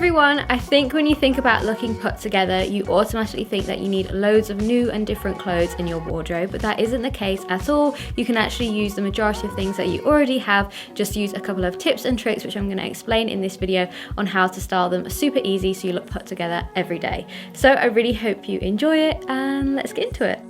everyone, I think when you think about looking put together, you automatically think that you need loads of new and different clothes in your wardrobe, but that isn't the case at all. You can actually use the majority of things that you already have, just use a couple of tips and tricks which I'm going to explain in this video on how to style them super easy so you look put together every day. So I really hope you enjoy it, and let's get into it.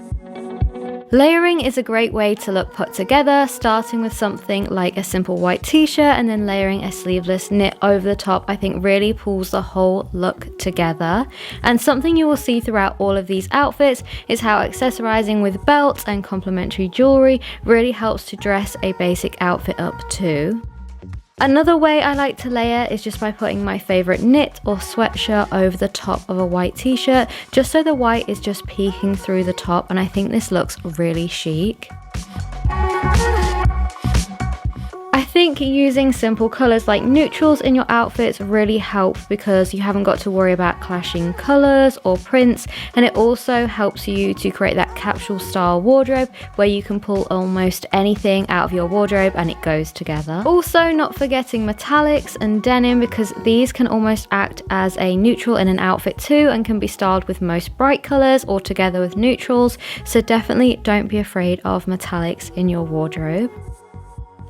Layering is a great way to look put together, starting with something like a simple white t-shirt and then layering a sleeveless knit over the top I think really pulls the whole look together. And something you will see throughout all of these outfits is how accessorizing with belts and complementary jewelry really helps to dress a basic outfit up too. Another way I like to layer is just by putting my favorite knit or sweatshirt over the top of a white t-shirt, just so the white is just peeking through the top, and I think this looks really chic. I think using simple colours like neutrals in your outfits really helps because you haven't got to worry about clashing colours or prints, and it also helps you to create that capsule style wardrobe where you can pull almost anything out of your wardrobe and it goes together. Also, not forgetting metallics and denim, because these can almost act as a neutral in an outfit too and can be styled with most bright colours or together with neutrals, so definitely don't be afraid of metallics in your wardrobe.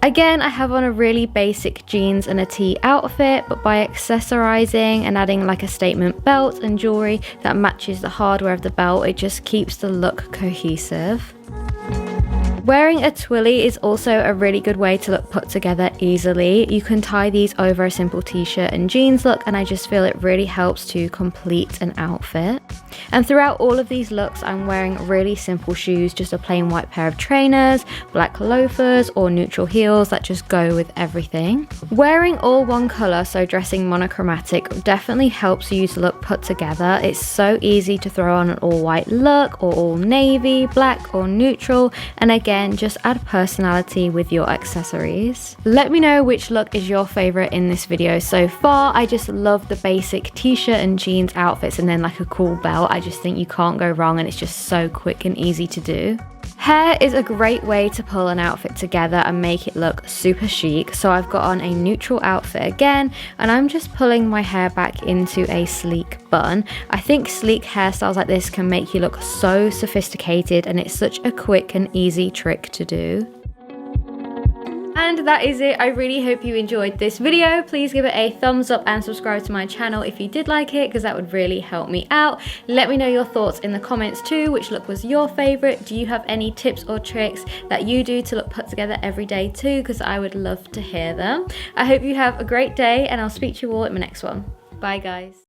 Again, I have on a really basic jeans and a tee outfit, but by accessorizing and adding like a statement belt and jewelry that matches the hardware of the belt, it just keeps the look cohesive. Wearing a twilly is also a really good way to look put together easily. You can tie these over a simple t-shirt and jeans look, and I just feel it really helps to complete an outfit. And throughout all of these looks, I'm wearing really simple shoes, just a plain white pair of trainers, black loafers or neutral heels that just go with everything. Wearing all one colour, so dressing monochromatic, definitely helps you to look put together. It's so easy to throw on an all white look or all navy, black or neutral, and again, just add personality with your accessories. Let me know which look is your favourite in this video so far. I just love the basic t-shirt and jeans outfits and then like a cool belt. I just think you can't go wrong, and it's just so quick and easy to do. Hair is a great way to pull an outfit together and make it look super chic, so I've got on a neutral outfit again, and I'm just pulling my hair back into a sleek bun. I think sleek hairstyles like this can make you look so sophisticated, and it's such a quick and easy trick to do. And that is it. I really hope you enjoyed this video. Please give it a thumbs up and subscribe to my channel if you did like it, because that would really help me out. Let me know your thoughts in the comments too. Which look was your favorite? Do you have any tips or tricks that you do to look put together every day too? Because I would love to hear them. I hope you have a great day, and I'll speak to you all at my next one. Bye guys.